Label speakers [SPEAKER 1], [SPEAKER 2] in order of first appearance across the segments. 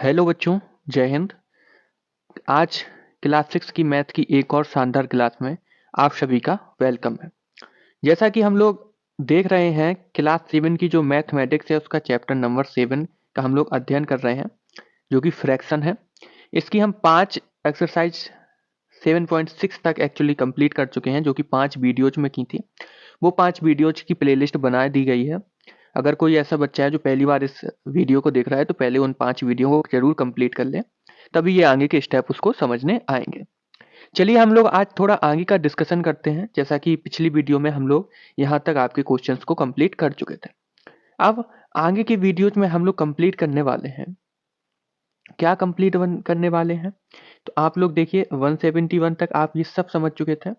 [SPEAKER 1] Hello बच्चों, जय हिंद। आज क्लास 6 की मैथ की एक और शानदार क्लास में आप सभी का वेलकम है। जैसा कि हम लोग देख रहे हैं, क्लास 7 की जो मैथमेटिक्स है उसका चैप्टर नंबर 7 का हम लोग अध्ययन कर रहे हैं, जो कि फ्रैक्शन है। इसकी हम 5 एक्सरसाइज 7.6 तक एक्चुअली कंप्लीट कर चुके हैं, जो कि 5 वीडियोज में की थी। वो 5 वीडियोज की प्लेलिस्ट बना दी गई है। अगर कोई ऐसा बच्चा है जो पहली बार इस वीडियो को देख रहा है, तो पहले उन 5 वीडियो को जरूर कंप्लीट कर ले, तभी ये आगे के स्टेप उसको समझने आएंगे। चलिए हम लोग आज थोड़ा आगे का डिस्कशन करते हैं। जैसा कि पिछली वीडियो में हम लोग यहाँ तक आपके क्वेश्चंस को कंप्लीट कर चुके थे। अब आगे की वीडियोज में हम लोग कंप्लीट करने वाले हैं। क्या कंप्लीट करने वाले हैं? तो आप लोग देखिए 171 तक आप ये सब समझ चुके थे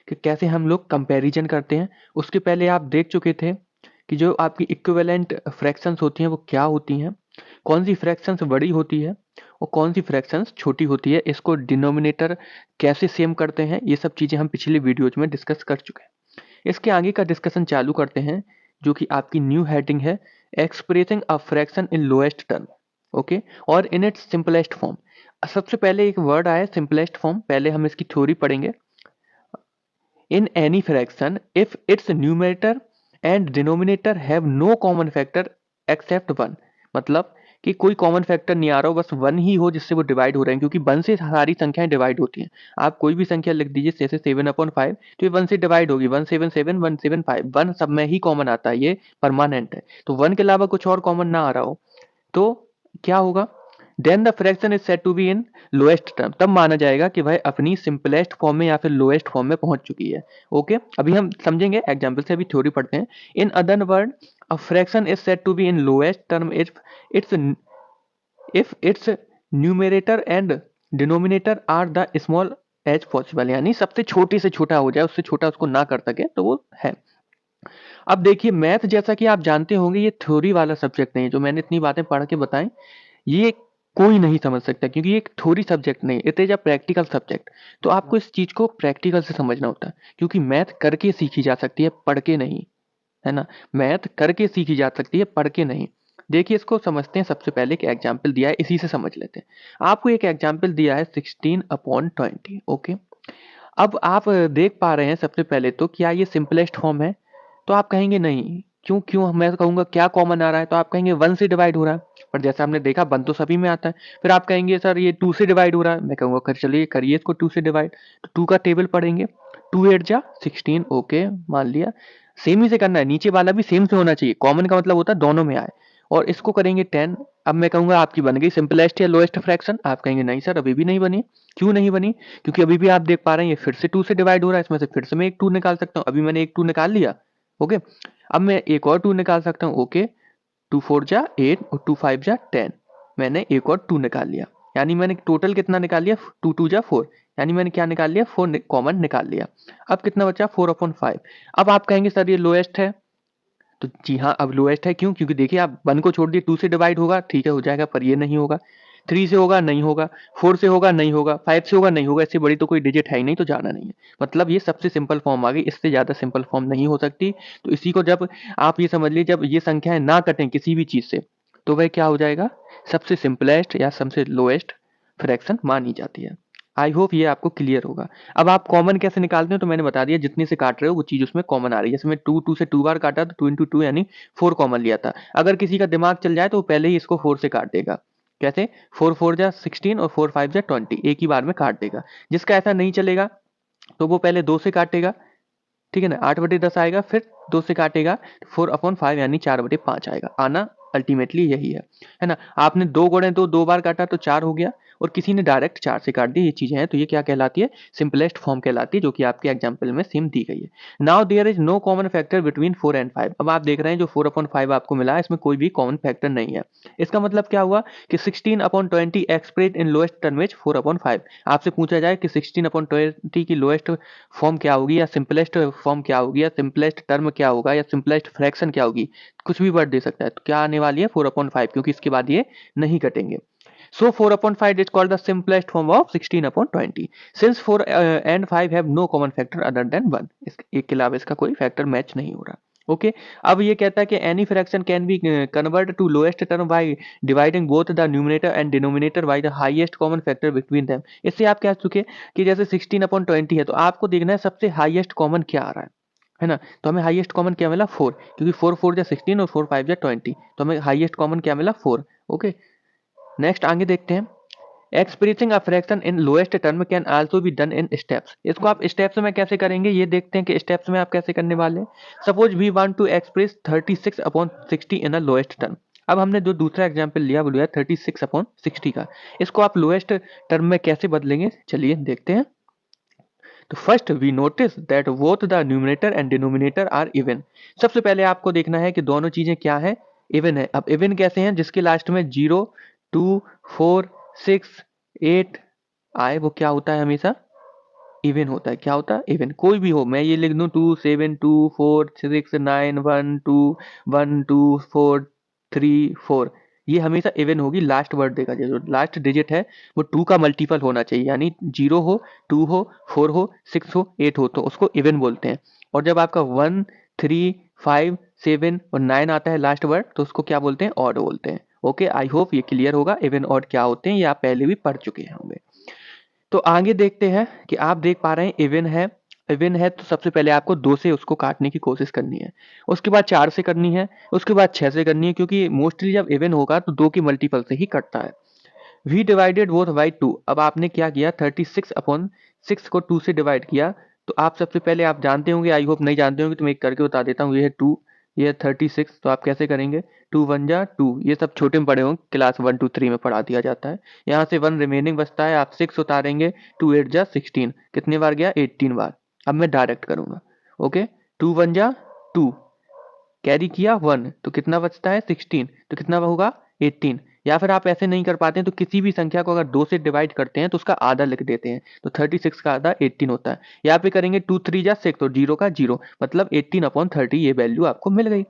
[SPEAKER 1] कि कैसे हम लोग कंपैरिजन करते हैं। उसके पहले आप देख चुके थे कि जो आपकी इक्विवेलेंट फ्रैक्शंस होती हैं वो क्या होती हैं, कौन सी फ्रैक्शंस बड़ी होती है और कौन सी फ्रैक्शंस छोटी होती है, इसको डिनोमिनेटर कैसे सेम करते हैं, ये सब चीज़ें हम पिछले वीडियोज में डिस्कस कर चुके हैं। इसके आगे का डिस्कशन चालू करते हैं, जो कि आपकी न्यू हेडिंग है, expressing a fraction in lowest term. Okay, और इन इट्स सिंपलेस्ट फॉर्म। सबसे पहले एक वर्ड आया सिंपलेस्ट फॉर्म, पहले हम इसकी थ्योरी पढ़ेंगे। In any fraction, if its numerator and denominator have no common factor except 1, मतलब कि कोई कॉमन फैक्टर नहीं आ रहा हो, बस 1 ही हो जिससे वो डिवाइड हो रहे हैं, क्योंकि 1 से सारी संख्याएं डिवाइड होती हैं। आप कोई भी संख्या लिख दीजिए, जैसे 7/5, तो ये 1 से डिवाइड होगी, 177 175, 1 सब में ही कॉमन आता है, ये परमानेंट है। तो 1 के अलावा कुछ और कॉमन ना आ रहा हो तो क्या होगा? Then the fraction is said to be in lowest term, तब माना जाएगा कि वह अपनी सिंपलेस्ट फॉर्म में या फिर लोएस्ट फॉर्म में पहुंच चुकी है। ओके, अभी हम समझेंगे एग्जांपल से, अभी थ्योरी पढ़ते हैं। In other word, a fraction is said to be in lowest term if its numerator and denominator are the small as possible, यानी सबसे छोटे से छोटा हो जाए, उससे छोटा उसको ना कर सके तो वो है। अब देखिए, मैथ जैसा कि आप जानते होंगे, ये थ्योरी वाला सब्जेक्ट नहीं है। जो मैंने इतनी बातें पढ़ के बताएं, ये कोई नहीं समझ सकता, क्योंकि ये एक थ्योरी सब्जेक्ट नहीं, it is a practical subject. तो आपको इस चीज को प्रैक्टिकल से समझना होता है, क्योंकि मैथ करके सीखी जा सकती है, पढ़ के नहीं, है ना। मैथ करके सीखी जा सकती है, पढ़ के नहीं। देखिए, इसको समझते हैं। सबसे पहले एक एग्जाम्पल दिया है, इसी से समझ लेते हैं। आपको एक एग्जाम्पल दिया है 16/20। ओके, अब आप देख पा रहे हैं सबसे पहले तो, क्या ये सिंपलेस्ट फॉर्म है? तो आप कहेंगे नहीं। क्यों क्यों मैं कहूंगा क्या कॉमन आ रहा है, तो आप कहेंगे 1 से डिवाइड हो रहा है। पर जैसा हमने देखा, 1 तो सभी में आता है। फिर आप कहेंगे सर ये 2 से डिवाइड हो रहा है। मैं कहूंगा कर चलिए करिए इसको 2 से डिवाइड। तो 2 का टेबल पढ़ेंगे, 2 8 जा 16। ओके, मान लिया। सेम ही से करना है, नीचे वाला भी सेम से होना चाहिए। कॉमन का मतलब होता है दोनों में आए। और इसको करेंगे 10। अब मैं कहूंगा आपकी बन गई सिंपलेस्ट या लोएस्ट फ्रैक्शन। आप कहेंगे नहीं सर, अभी भी नहीं बनी। क्यों नहीं बनी? क्योंकि अभी भी आप देख पा रहे हैं ये फिर से 2 से डिवाइड हो रहा है। इसमें से फिर से मैं एक 2 निकाल सकता हूँ। अभी मैंने एक 2 निकाल लिया। ओके, अब मैं एक और 2 निकाल सकता हूँ। ओके, 2 4 जा 8 और 2 5 जा 10। मैंने एक और 2 निकाल लिया, यानी मैंने टोटल कितना निकाल लिया? 2 2 जा 4, यानी मैंने क्या निकाल लिया? 4 कॉमन निकाल लिया। अब कितना बचा? 4/5। अब आप कहेंगे सर ये लोएस्ट है। तो जी हाँ, अब लोएस्ट है। क्यों? क्योंकि देखिए, आप 1 को छोड़ दिए, 2 से डिवाइड होगा, ठीक है, हो जाएगा, पर ये नहीं होगा। 3 से होगा, नहीं होगा। 4 से होगा, नहीं होगा। 5 से होगा, नहीं होगा। इससे बड़ी तो कोई डिजिट है ही नहीं, तो जाना नहीं है। मतलब ये सबसे सिंपल फॉर्म आ गई, इससे ज्यादा सिंपल फॉर्म नहीं हो सकती। तो इसी को जब आप ये समझ लीजिए, जब ये संख्याएं ना कटें किसी भी चीज से, तो वह क्या हो जाएगा? सबसे सिंपलेस्ट या सबसे लोएस्ट फ्रैक्शन मानी जाती है। आई होप ये आपको क्लियर होगा। अब आप कॉमन कैसे निकालते हो, तो मैंने बता दिया, जितने से काट रहे हो वो चीज उसमें कॉमन आ रही है। जैसे मैं 2 2 से 2 बार काटा तो 2 into 2 यानी 4 कॉमन लिया था। अगर किसी का दिमाग चल जाए तो वो पहले ही इसको 4 से काट देगा। कैसे? 4 4 जा 16 और 4 5 जा 20, एक ही बार में काट देगा। जिसका ऐसा नहीं चलेगा तो वो पहले 2 से काटेगा, ठीक है ना, 8/10 आएगा, फिर 2 से काटेगा, 4/5 यानी 4/5 आएगा। आना अल्टीमेटली यही है ना। आपने 2 गुणे 2 2 बार काटा तो 4 हो गया, और किसी ने डायरेक्ट 4 से काट दिया। ये चीजें हैं, तो ये क्या कहलाती है? सिंपलेस्ट फॉर्म कहलाती है, जो कि आपके एग्जाम्पल में सेम दी गई है। Now there is no common factor between 4 and 5। अब आप देख रहे हैं जो 4/5 आपको मिला है, इसमें कोई भी कॉमन फैक्टर नहीं है। इसका मतलब क्या हुआ कि 16/20 express in lowest term is 4/5। आपसे पूछा जाए कि 16/20 की लोएस्ट फॉर्म क्या होगी, या सिंपलेस्ट फॉर्म क्या होगी, या सिंपलेस्ट टर्म क्या होगा, या सिंपलेस्ट फ्रैक्शन क्या होगी, कुछ भी वर्ड दे सकता है। तो क्या आने वाली है? 4/5, क्योंकि इसके बाद ये नहीं कटेंगे। So 4/5 is called the simplest form of 16/20. Since 4 and 5 have no common factor other than 1. एक के अलावा इसका कोई फैक्टर मैच नहीं हो रहा। ओके। अब ये कहता है कि any fraction can be convert to lowest term by dividing both the numerator and denominator by the highest common factor between them. इससे आप क्या चुके कि जैसे 16/20 है तो आपको देखना है सबसे हाईएस्ट कॉमन क्या आ रहा है ना। तो हमें हाईएस्ट कॉमन क्या मिला 4, क्योंकि 4 4 जा 16 और 4 5 जा 20, तो हमें हाईएस्ट कॉमन क्या मिला 4। ओके, नेक्स्ट आगे देखते हैं। Expressing a fraction in lowest term can also be done in steps. इसको आप स्टेप्स में कैसे करेंगे ये देखते हैं कि स्टेप्स में आप कैसे करने वाले हैं। Suppose we want to express 36/60 in a lowest term. अब हमने जो दूसरा एग्जांपल लिया वो लिया 36/60 का। इसको आप लोएस्ट टर्म में कैसे बदलेंगे चलिए देखते हैं। तो first we notice that both the numerator and denominator are even. सबसे पहले आपको देखना है कि दोनों चीजें क्या है, इवन है। अब इवन कैसे हैं, जिसके लास्ट में 0 2 4 6 8 आए वो क्या होता है हमेशा इवन होता है। क्या होता है इवन, कोई भी हो, मैं ये लिख दूं 2 7 2 4 6 9 1 2 1 2 4 3 4, ये हमेशा इवन होगी। लास्ट वर्ड देखा जाए जो लास्ट डिजिट है वो 2 का मल्टीपल होना चाहिए, यानी 0 हो 2 हो 4 हो 6 हो 8 हो तो उसको इवन बोलते हैं। और जब आपका 1 3 5 7 और 9 आता है लास्ट वर्ड तो उसको क्या बोलते हैं ऑड बोलते हैं। ओके, आई होप ये क्लियर होगा इवन ऑड क्या होते हैं, ये आप पहले भी पढ़ चुके होंगे। तो आगे देखते हैं कि आप देख पा रहे हैं इवन है। इवन है तो सबसे पहले आपको 2 से उसको काटने की कोशिश करनी है, उसके बाद 4 से करनी है, उसके बाद 6 से करनी है, क्योंकि मोस्टली जब इवन होगा तो 2 की मल्टीपल से ही कटता है। We divided both by 2। अब आपने क्या किया 36/6 को 2 से डिवाइड किया। तो आप सबसे पहले आप जानते होंगे, आई होप नहीं जानते होंगे तो मैं एक करके बता देता हूँ। ये है 2, ये है 36, तो आप कैसे करेंगे 2 1 जा 2, ये सब छोटे में पढ़े होंगे, क्लास 1 2 3 में पढ़ा दिया जाता है। यहाँ से 1 रिमेनिंग बचता है, आप 6 उतारेंगे, 2 8 जा 16, कितने बार गया 18 बार। अब मैं डायरेक्ट करूंगा। ओके, 2 1 जा 2, कैरी किया 1 तो कितना बचता है 16, तो कितना होगा 18। या फिर आप ऐसे नहीं कर पाते हैं तो किसी भी संख्या को अगर 2 से डिवाइड करते हैं तो उसका आधा लिख देते हैं, तो 36 का आधा 18 होता है। यहाँ पे करेंगे 2 3 जा 6 और 0 का 0, मतलब 18/30 ये वैल्यू आपको मिल गई।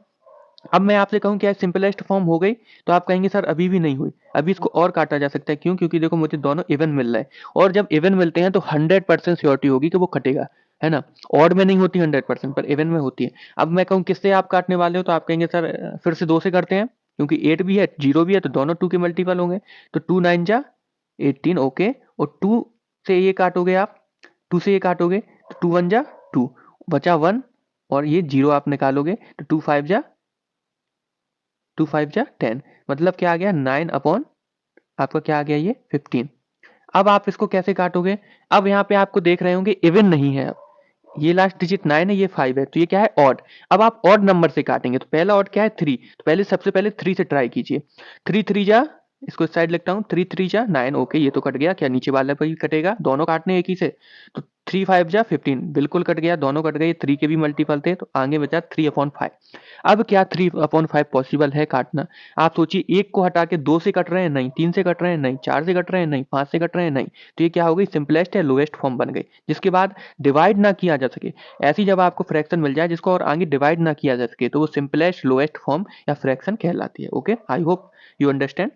[SPEAKER 1] अब मैं आपसे कहूँ क्या सिंपलेस्ट फॉर्म हो गई, तो आप कहेंगे सर अभी भी नहीं हुई, अभी इसको और काटा जा सकता है। क्यों, क्योंकि देखो मुझे दोनों इवन मिल रहा है, और जब इवन मिलते हैं तो 100% श्योरिटी होगी कि वो कटेगा, है ना। ऑड में नहीं होती 100%, पर इवन में होती है। अब मैं कहूँ किससे आप काटने वाले हो, तो आप कहेंगे सर फिर से 2 से करते हैं, क्योंकि 8 भी है 0 भी है तो दोनों 2 के मल्टीपल होंगे। तो 2 9 जा 18, ओके, और 2 से ये काटोगे आप, 2 से ये काटोगे तो 2 1 जा 2, बचा 1, और ये 0 आप निकालोगे तो 2 5 जा 2 5 जा 10, मतलब क्या आ गया 9 अपॉन आपका क्या आ गया ये 15। अब आप इसको कैसे काटोगे, अब यहाँ पे आपको देख रहे होंगे इवन नहीं है। अब ये लास्ट डिजिट 9 है, ये 5 है, तो ये क्या है ऑड। अब आप ऑड नंबर से काटेंगे, तो पहला ऑड क्या है 3, तो पहले सबसे पहले 3 से ट्राई कीजिए। 3 3 जा, इसको इस साइड लिखता हूँ, 3 3 जा 9, ओके ये तो कट गया। क्या नीचे वाला भी कटेगा, दोनों काटने एक ही से, तो 3 5 जा 15 बिल्कुल कट गया, दोनों कट गए, 3 के भी मल्टीपल थे तो आगे बचा 3/5। अब क्या 3/5 पॉसिबल है काटना, आप सोचिए, एक को हटा के 2 से कट रहे हैं नहीं, 3 से कट रहे हैं नहीं, 4 से कट रहे हैं नहीं, 5 से कट रहे हैं नहीं, तो ये क्या हो गई सिंपलेस्ट या लोएस्ट फॉर्म बन गई, जिसके बाद डिवाइड ना किया जा सके। ऐसी जब आपको फ्रैक्शन मिल जाए जिसको और आगे डिवाइड ना किया जा सके तो वो सिंपलेस्ट लोएस्ट फॉर्म या फ्रैक्शन कहलाती है। Okay, I hope you understand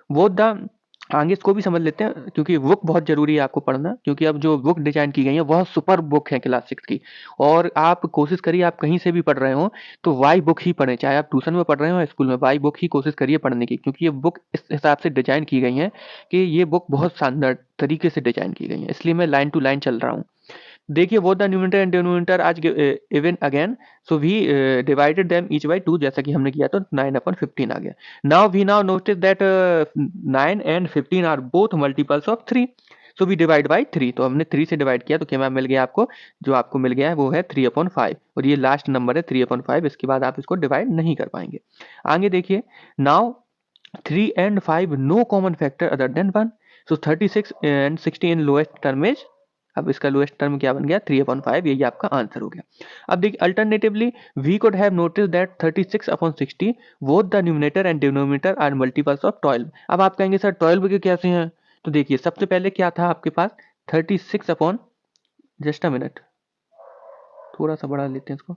[SPEAKER 1] वो द। आगे इसको भी समझ लेते हैं, क्योंकि बुक बहुत जरूरी है आपको पढ़ना, क्योंकि अब जो बुक डिजाइन की गई है वह सुपर बुक है क्लास 6 की। और आप कोशिश करिए आप कहीं से भी पढ़ रहे हो तो वाई बुक ही पढ़ें, चाहे आप ट्यूशन में पढ़ रहे हो या स्कूल में, वाई बुक ही कोशिश करिए पढ़ने की, क्योंकि ये बुक इस हिसाब से डिजाइन की गई है कि ये बुक बहुत शानदार तरीके से डिजाइन की गई है, इसलिए मैं लाइन टू लाइन चल रहा हूँ। देखिए both the numerator and denominator आज even again, so we divided them each by 2, जैसा कि हमने किया तो 9/15 आ गया। Now notice that 9 and 15 are both multiples of 3, so we divide by 3, तो हमने 3 से डिवाइड किया तो क्या मिल गया आपको, जो आपको मिल गया है वो है 3/5, और ये लास्ट नंबर है 3/5, इसके बाद आप इसको डिवाइड नहीं कर पाएंगे। आगे देखिए, now 3 and 5 no common factor other than 1, so 36 and 60 in lowest term is, अब इसका लोएस्ट टर्म क्या बन गया 3/5, यही आपका आंसर हो गया। अब देखिए alternatively we could have notice that 36/60 both the numerator and denominator are multiples of 12। अब आप कहेंगे सर 12 के कैसे हैं, तो देखिए सबसे पहले क्या था आपके पास 36 अपॉन, जस्ट अ मिनट थोड़ा सा बढ़ा लेते हैं इसको।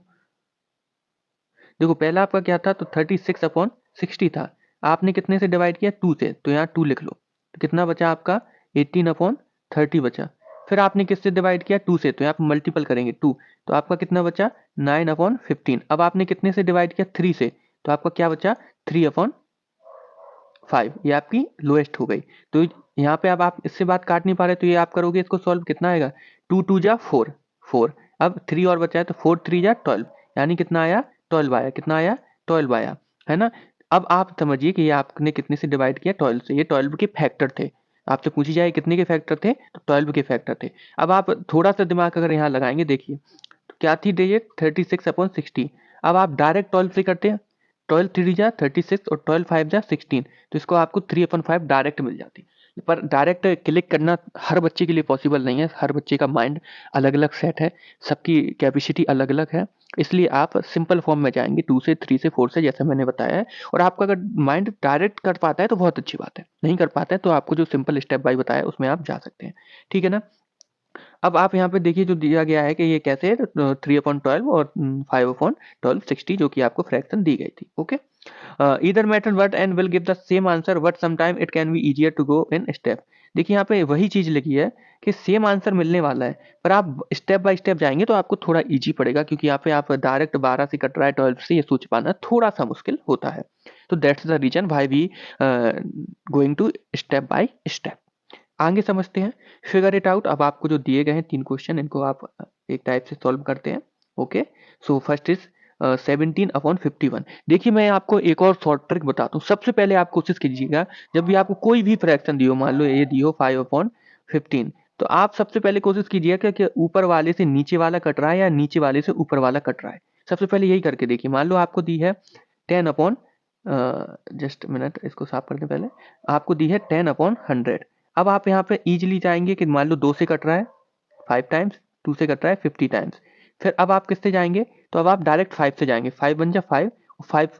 [SPEAKER 1] देखो पहला आपका क्या था, तो 36/60 था, आपने कितने से डिवाइड किया 2 से, तो यहाँ 2 लिख लो, तो कितना बचा आपका 18/30 बचा। फिर आपने किससे डिवाइड किया 2 से, तो यहाँ पे मल्टीपल करेंगे 2, तो आपका कितना बचा 9/15। अब आपने कितने से डिवाइड किया 3 से, तो आपका क्या बचा 3/5, ये आपकी लोएस्ट हो गई। तो यहाँ पे अब आप इससे बात काट नहीं पा रहे तो ये आप करोगे इसको सॉल्व, कितना आएगा 2 2 जा 4 4, अब 3 और बचा है तो 4 3 जा 12, यानी कितना आया 12 आया, कितना आया 12 आया, है ना। अब आप समझिए कि ये आपने कितने से डिवाइड किया 12 से, ये 12 के फैक्टर थे। आपसे पूछी जाए कितने के फैक्टर थे, तो 12 के फैक्टर थे। अब आप थोड़ा सा दिमाग अगर यहाँ लगाएंगे, देखिए तो क्या थी डिजिट 36/60। अब आप डायरेक्ट 12 से करते हैं, 12 3 जा 36 और 12 5 जा 16, तो इसको आपको 3/5 डायरेक्ट मिल जाती। पर डायरेक्ट क्लिक करना हर बच्चे के लिए पॉसिबल नहीं है, हर बच्चे का माइंड अलग अलग सेट है, सबकी कैपेसिटी अलग अलग है, इसलिए आप सिंपल फॉर्म में जाएंगे 2 से 3 से 4 से, जैसे मैंने बताया है। और आपका अगर माइंड डायरेक्ट कर पाता है तो बहुत अच्छी बात है, नहीं कर पाता है तो आपको जो सिंपल स्टेप बाय बताया है उसमें आप जा सकते हैं, ठीक है ना। अब आप यहाँ पे देखिए जो दिया गया है कि ये कैसे है, 3/12 और 5/12 60, जो कि आपको फ्रैक्शन दी गई थी। Okay, either method what and will give the same answer, but sometime it can be easier to go in step। देखिए यहाँ पे वही चीज लिखी है कि सेम आंसर मिलने वाला है, पर आप स्टेप बाय स्टेप जाएंगे तो आपको थोड़ा इजी पड़ेगा, क्योंकि यहाँ पे आप डायरेक्ट 12 से कट रहा है 12 से, ये सोच पाना थोड़ा सा मुश्किल होता है। तो that's the reason why we going to step by step. आगे समझते हैं, फिगर इट आउट। अब आपको जो दिए गए हैं 3 क्वेश्चन, इनको आप एक टाइप से सॉल्व करते हैं। Okay, so first is 17/51। देखिए मैं आपको एक और शॉर्ट ट्रिक बताता हूँ। सबसे पहले आप कोशिश कीजिएगा, जब भी आपको कोई भी फ्रैक्शन दियो, मान लो ये दियो 5/15, तो आप सबसे पहले कोशिश कीजिएगा कि ऊपर वाले से नीचे वाला कट रहा है या नीचे वाले से ऊपर वाला कट रहा है। सबसे पहले यही करके देखिए। मान लो आपको दी है 10 जस्ट मिनट, इसको साफ करने पहले, आपको दी है 10/100। अब आप यहाँ पे इजीली जाएंगे कि मान लो 2 से कट रहा है 5 टाइम्स, 2 से कट रहा है 50 टाइम्स। फिर अब आप किससे जाएंगे, तो अब आप डायरेक्ट 5 से जाएंगे, 5 1 जा 5 और 5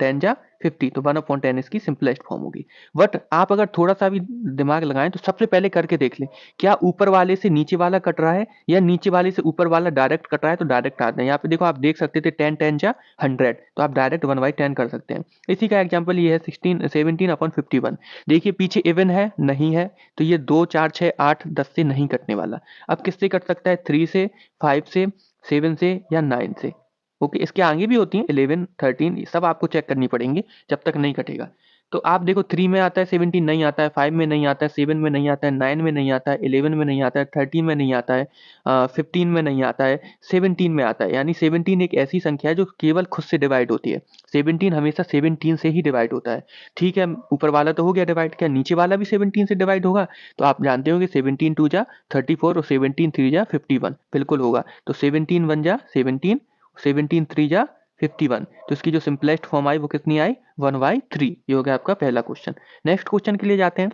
[SPEAKER 1] 10 जा 50, तो 1/10 इसकी सिंपलेस्ट फॉर्म होगी। बट आप अगर थोड़ा सा भी दिमाग लगाएं तो सबसे पहले करके देख लें, क्या ऊपर वाले से नीचे वाला कट रहा है या नीचे वाले से ऊपर वाला डायरेक्ट कट रहा है, तो डायरेक्ट आते हैं। यहाँ पे देखो आप देख सकते थे 10 10 जा 100, तो आप डायरेक्ट 1/10 कर सकते हैं। इसी का एग्जाम्पल ये है 17/51। देखिए पीछे इवन है नहीं है, तो ये 2 4 6 8 10 से नहीं कटने वाला। अब किससे कट सकता है, 3 से, 5 से, 7 से या 9 से। ओके, इसके आगे भी होती हैं 11 13, ये सब आपको चेक करनी पड़ेंगी जब तक नहीं कटेगा। तो आप देखो 3 में आता है 17 नहीं आता है, 5 में नहीं आता है, 7 में नहीं आता है, 9 में नहीं आता है, 11 में नहीं आता है, 13 में नहीं आता है, 15 में नहीं आता है, 17 में आता है। यानी 17 एक ऐसी संख्या है जो केवल खुद से डिवाइड होती है। 17 हमेशा 17 से ही डिवाइड होता है। ठीक है, ऊपर वाला तो हो गया डिवाइड, क्या नीचे वाला भी 17 से डिवाइड होगा, तो आप जानते होंगे 17 2 जा 34 और 17 3 जा 51, बिल्कुल होगा। तो 17 1 जा 17, 17 3 जा 51, तो इसकी जो सिंपलेस्ट फॉर्म आई वो कितनी आई 1/3। ये हो गया आपका पहला क्वेश्चन। नेक्स्ट क्वेश्चन के लिए जाते हैं।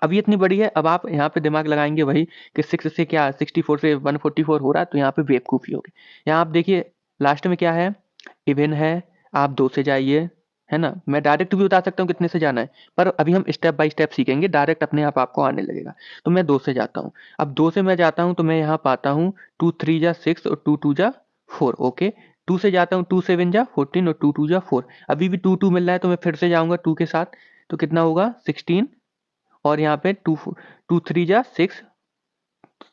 [SPEAKER 1] अब ये इतनी बड़ी है, अब आप यहाँ पे दिमाग लगाएंगे वही कि 6 से क्या 64 से 144 हो रहा है, तो यहाँ पे बेवकूफ़ी होगी। यहाँ आप देखिए लास्ट में क्या है, इवन है, आप 2 से जाइए, है ना। मैं डायरेक्ट भी बता सकता हूँ कितने से जाना है, पर अभी हम स्टेप बाय स्टेप सीखेंगे, डायरेक्ट अपने आप आपको आने लगेगा। तो मैं 2 से जाता हूँ। अब 2 से मैं जाता हूँ तो मैं यहाँ पाता हूँ 2 3 जा 6 और 2 2 जा 4। ओके, 2 से जाता हूँ 2 7 जा 14 और 2 2 जा 4। अभी भी 2 2 मिल रहा है तो मैं फिर से जाऊँगा 2 के साथ, तो कितना होगा 16, और यहाँ पे 2 3 जा 6,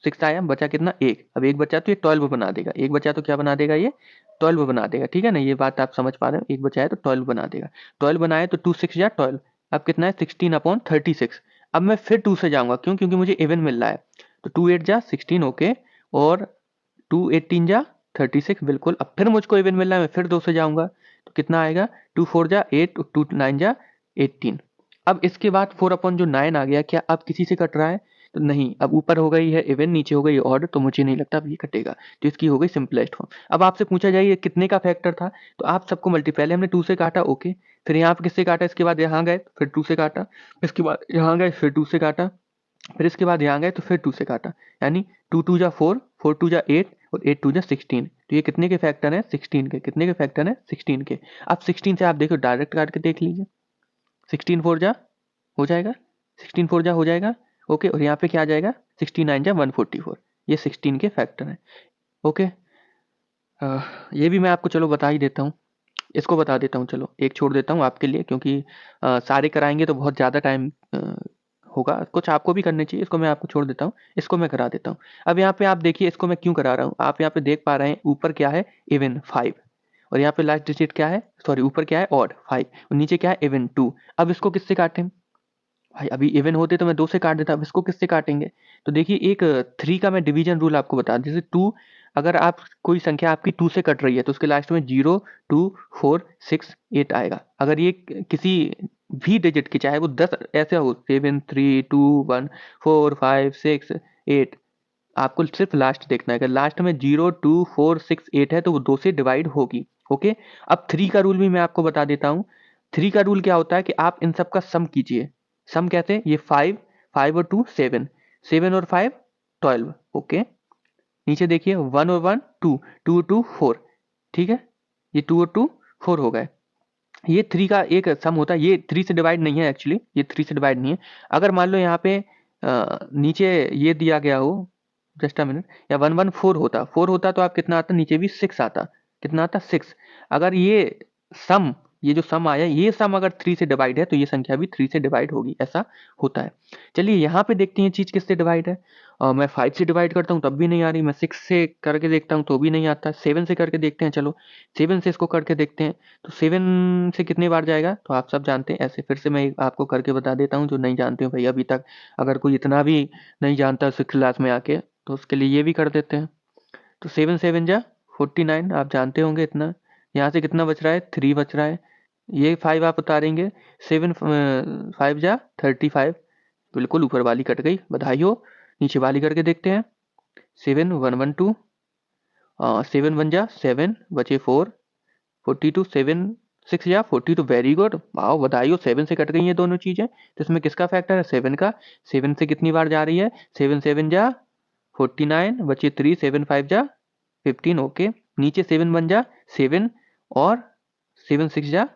[SPEAKER 1] 6 आया, बचा कितना 1। अब 1 बचा तो ये 12 बना देगा, 1 बचा तो क्या बना देगा ये 12 बना देगा। ठीक है ना, ये बात आप समझ पा रहे हो, 1 बचा है तो 12 बना देगा। 12 बनाए तो 2 6 जा 12, अब कितना है 16/36। अब मैं फिर 2 से जाऊंगा, क्यों, क्योंकि मुझे इवन मिल रहा है, तो 2 8 जा 16। ओके, और 2 8 3 जा 36, बिल्कुल। अब फिर मुझको इवन मिल रहा है, मैं फिर 2 से जाऊंगा, तो कितना आएगा 2 4 जा 8 और 2 9 जा 18। अब इसके बाद 4/9 आ गया, क्या अब किसी से कट रहा है, तो नहीं। अब ऊपर हो गई है इवन, नीचे हो गई ऑड, तो मुझे नहीं लगता अब ये कटेगा, तो इसकी हो गई सिंपलेस्ट फॉर्म। अब आपसे पूछा जाए ये कितने का फैक्टर था, तो आप सबको पहले हमने 2 से काटा। ओके, फिर यहाँ पे किससे काटा, इसके बाद यहाँ गए फिर 2 से काटा, इसके बाद यहाँ गए फिर 2 से काटा, फिर इसके बाद यहाँ गए तो फिर 2 से काटा, यानी 2 2 जा 4, 4 2 जा 8 और 8 2 जा 16। तो ये कितने के फैक्टर है 16 के, कितने के फैक्टर है 16 के। अब 16 से आप देखो डायरेक्ट काट के देख लीजिए, 16 4 जा हो जाएगा, 16 4 जा हो जाएगा। ओके, और यहाँ पे क्या आ जाएगा 69 जा 144, ये 16 के फैक्टर हैं। ओके, ये भी मैं आपको चलो बता ही देता हूँ, इसको बता देता हूँ, चलो एक छोड़ देता हूँ आपके लिए, क्योंकि सारे कराएंगे तो बहुत ज़्यादा टाइम होगा, कुछ आपको भी करने चाहिए, इसको मैं आपको छोड़ देता हूँ, इसको मैं करा देता हूँ। अब यहाँ पे आप देखिए, इसको मैं क्यों करा रहा हूँ, आप यहाँ पे देख पा रहे हैं ऊपर क्या है, इवन 5, और यहाँ पे लास्ट डिजिट क्या है, सॉरी ऊपर क्या है, ऑड 5, और नीचे क्या है, इवन 2। अब इसको किससे काटें भाई, अभी इवन होते तो मैं 2 से काट देता, अब इसको किससे काटेंगे? तो देखिए एक 3 का मैं डिवीजन रूल आपको बता दूं, जैसे 2, अगर आप कोई संख्या आपकी 2 से कट रही है तो उसके लास्ट में 0, 2, 4, 6, 8 आएगा। अगर ये किसी भी डिजिट की, चाहे वो 10 ऐसे हो, 7, 3, 2, 1, 4, 5, 6, 8, आपको सिर्फ लास्ट देखना है। अगर लास्ट में 0, 2, 4, 6, 8 है तो वो 2 से डिवाइड होगी। ओके, अब 3 का रूल भी मैं आपको बता देता हूँ। 3 का रूल क्या होता है कि आप इन सब का सम कीजिए। सम कहते हैं, ये 5, 5 और 2 7, 7 और 5 12। ओके, नीचे देखिए 1 और 1 2, 2 और 2 4, ठीक है, ये 2 और 2 4 हो गए। ये 3 का एक सम होता है, ये 3 से डिवाइड नहीं है एक्चुअली, ये 3 से डिवाइड नहीं है। अगर मान लो यहाँ पे नीचे ये दिया गया हो, जस्ट अ मिनट, या 114 होता, 4 होता तो आप कितना आता, नीचे भी 6 आता, कितना आता 6। अगर ये सम, ये जो सम आया, ये सम अगर 3 से डिवाइड है तो ये संख्या भी 3 से डिवाइड होगी, ऐसा होता है। चलिए यहाँ पे देखते हैं चीज किससे डिवाइड है। मैं 5 से डिवाइड करता हूँ तब भी नहीं आ रही, मैं 6 से करके देखता हूँ तो भी नहीं आता, 7 से करके देखते हैं, चलो 7 से इसको करके देखते हैं, तो 7 से कितनी बार जाएगा, तो आप सब जानते हैं। ऐसे फिर से मैं आपको करके बता देता हूँ, जो नहीं जानते हो भाई अभी तक, अगर कोई इतना भी नहीं जानता 6 क्लास में आके, तो उसके लिए ये भी कर देते हैं। तो 7 7 जा 49, आप जानते होंगे इतना। यहाँ से कितना बच रहा है, 3 बच रहा है। ये 5 आप उतारेंगे, 7 5 जा 35, बिल्कुल ऊपर वाली कट गई, बधाई हो। नीचे वाली करके देखते हैं, 7 1 1 2, 7 1 जा 7, बचे 4, 42, 7 6 या 42, वेरी गुड, वाह बधाई हो, 7 से कट गई हैं दोनों चीजें। तो इसमें किसका फैक्टर है, 7 का। 7 से कितनी बार जा रही है, 7 7 जा 49, बचे 3, 7 5 जा 15। ओके, नीचे 7 1 जा 7, और 7 6 जा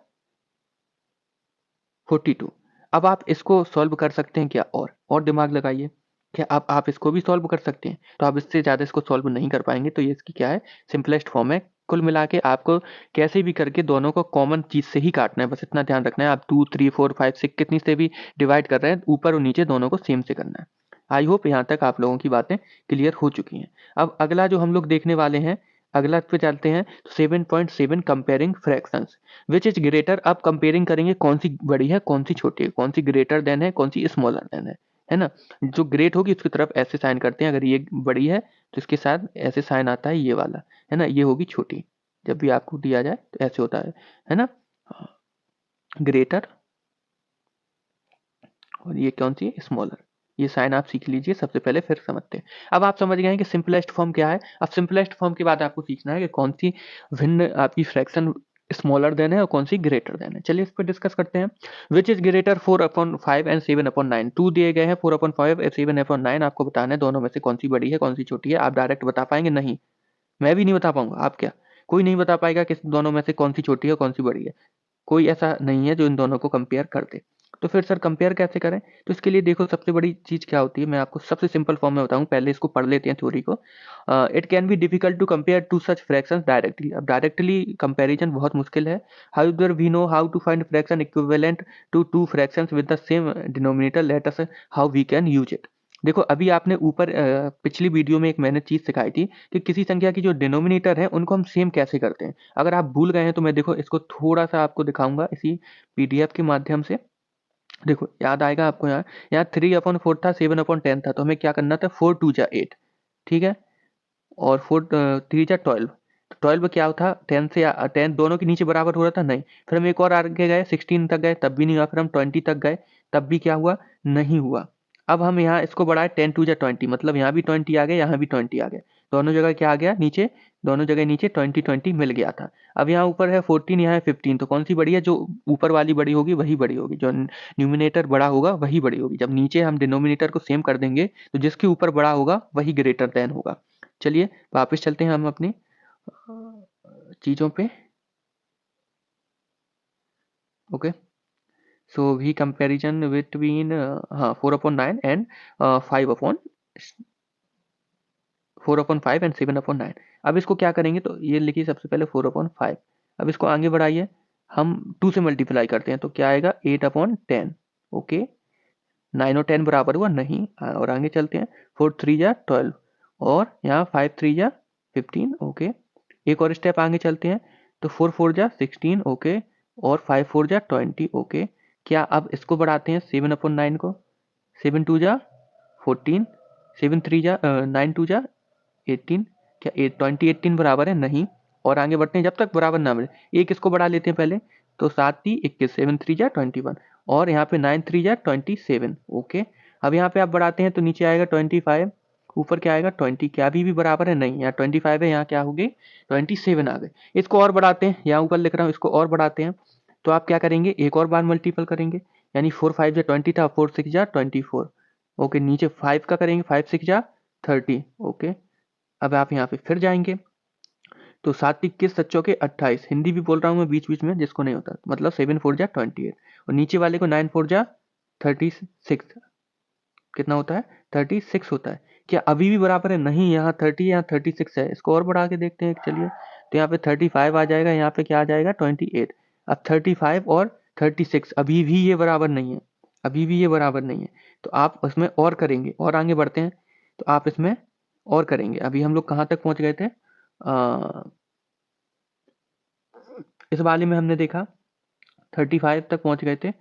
[SPEAKER 1] 42। अब आप इसको सॉल्व कर सकते हैं क्या, और दिमाग लगाइए, क्या आप इसको भी सॉल्व कर सकते हैं? तो आप इससे ज़्यादा इसको सॉल्व नहीं कर पाएंगे, तो ये इसकी क्या है, सिंपलेस्ट फॉर्म है। कुल मिला के आपको कैसे भी करके दोनों को कॉमन चीज़ से ही काटना है, बस इतना ध्यान रखना है। आप 2 3 4 5 6 कितनी से भी डिवाइड कर रहे हैं, ऊपर और नीचे दोनों को सेम से करना है। आई होप यहाँ तक आप लोगों की बातें क्लियर हो चुकी हैं। अब अगला जो हम लोग देखने वाले हैं, अगला पे चलते हैं, 7.7 comparing fractions which is greater. अब कंपेयरिंग करेंगे कौन सी बड़ी है कौन सी छोटी है, कौन सी ग्रेटर देन है कौन सी स्मॉलर देन है ना। जो ग्रेट होगी उसकी तरफ ऐसे साइन करते हैं, अगर ये बड़ी है तो इसके साथ ऐसे साइन आता है, ये वाला है ना, ये होगी छोटी। जब भी आपको दिया जाए तो ऐसे होता है ना, ग्रेटर, और ये कौन सी है, स्मॉलर। ये साइन आप सीख लीजिए सबसे पहले, फिर समझते हैं। अब आप समझ गए हैं कि सिंपलेस्ट फॉर्म क्या है। अब सिंपलेस्ट फॉर्म के बाद आपको सीखना है कि कौन सी भिन्न आपकी फ्रैक्शन स्मॉलर देन है और कौन सी ग्रेटर देन है। चलिए इस पर डिस्कस करते हैं। Which is greater 4/5 and 7/9। 2 दिए गए हैं, 4/5 और 7/9, आपको बताना है दोनों में से कौन सी बड़ी है कौन सी छोटी है। आप डायरेक्ट बता पाएंगे नहीं, मैं भी नहीं बता पाऊंगा, आप क्या, कोई नहीं बता पाएगा कि दोनों में से कौन सी छोटी है कौन सी बड़ी है। कोई ऐसा नहीं है जो इन दोनों को कंपेयर कर दे। तो फिर सर कंपेयर कैसे करें, तो इसके लिए देखो सबसे बड़ी चीज क्या होती है, मैं आपको सबसे सिंपल फॉर्म में बताऊं, पहले इसको पढ़ लेते हैं थ्योरी को। It can be difficult to compare to such fractions directly. अब डायरेक्टली कंपैरिजन बहुत मुश्किल है। However we know how to find fraction equivalent to two fractions with the same denominator, let us how we can use it. देखो अभी आपने ऊपर पिछली video में एक मैंने चीज सिखाई थी कि किसी संख्या की जो डिनोमिनेटर है उनको हम सेम कैसे करते हैं। अगर आप भूल गए हैं तो मैं देखो इसको थोड़ा सा आपको दिखाऊंगा इसी पीडीएफ के माध्यम से। देखो याद आएगा आपको, यहाँ 3/4 था, 7/10 था, तो हमें क्या करना था, 4 2 जा 8, ठीक है, और 4 3 जा 12। तो 12 क्या था, 10 से 10 दोनों के नीचे बराबर हो रहा था, नहीं। फिर हम एक और आगे गए, 16 तक गए, तब भी नहीं हुआ। फिर हम 20 तक गए, तब भी क्या हुआ, नहीं हुआ। अब हम यहाँ इसको बढ़ाए, 10 2 जा 20, मतलब यहाँ भी 20 आ गए, यहाँ भी 20 आ गए, दोनों जगह क्या आ गया, नीचे, दोनों जगह नीचे 20 20 मिल गया था। अब यहाँ ऊपर है 14, यहाँ है 15, तो कौन सी बड़ी है, जो ऊपर वाली बड़ी होगी वही बड़ी होगी, जो न्यूमिनेटर बड़ा होगा वही बड़ी होगी। जब नीचे हम डिनोमिनेटर को सेम कर देंगे तो जिसके ऊपर बड़ा होगा वही ग्रेटर देन होगा। चलिए वापस चलते हैं हम अपनी चीजों पे। Okay, so we comparison between 4/9 and 4/5 and 7/9। अब इसको क्या करेंगे, तो ये लिखिए सबसे पहले 4/5। अब इसको आगे बढ़ाइए, हम 2 से मल्टीप्लाई करते हैं तो क्या आएगा, 8/10। ओके, 9 और 10 बराबर हुआ नहीं। और आगे चलते हैं, 4 3 जा 12 और यहाँ 5 3 जा 15। ओके, एक और स्टेप आगे चलते हैं, तो 4 4 जा 16। ओके, और 5 4 जा 20। ओके, क्या अब इसको बढ़ाते हैं 7/9 को, 7 2 जा 14, 7 3 जा 9 2 जा 18। क्या 20 18 बराबर है? नहीं। और आगे बढ़ते हैं जब तक बराबर ना मिले। एक इसको बढ़ा लेते हैं पहले, तो 7 3 21, 7 3 जा 21 और यहाँ पे 9 3 जा 27। ओके, अब यहाँ पे आप बढ़ाते हैं तो नीचे आएगा 25, ऊपर क्या आएगा 20। क्या अभी भी बराबर है? नहीं। यहाँ 25 है, यहाँ क्या हो गई 27 आ गए। इसको और बढ़ाते हैं, यहाँ ऊपर लिख रहा हूँ, इसको और बढ़ाते हैं, तो आप क्या करेंगे, एक और बार मल्टीपल करेंगे, यानी 4 5 जा 20 था, 4 6 जा 24। ओके, नीचे 5 का करेंगे, 5 6 जा 30। ओके, अब आप यहाँ पे फिर जाएंगे, तो 7 21 7 चौके 28। हिंदी भी बोल रहा हूँ मैं बीच बीच में, जिसको नहीं होता, मतलब 7 4 जा 28 और नीचे वाले को 9 4 जा 36। कितना होता है? 36 होता है। क्या अभी भी बराबर है? नहीं, यहाँ 30 यहाँ 36 है। इसको और बढ़ा के देखते हैं, चलिए, तो यहाँ पे 35 आ जाएगा, यहाँ पे क्या आ जाएगा 28। अब 35 और 36 अभी भी ये बराबर नहीं है, अभी भी ये बराबर नहीं है, तो आप उसमें और करेंगे और आगे बढ़ते हैं, तो आप इसमें और करेंगे। अभी हम लोग कहाँ तक पहुँच गए थे? इस वाले में हमने देखा 35 तक पहुँच गए थे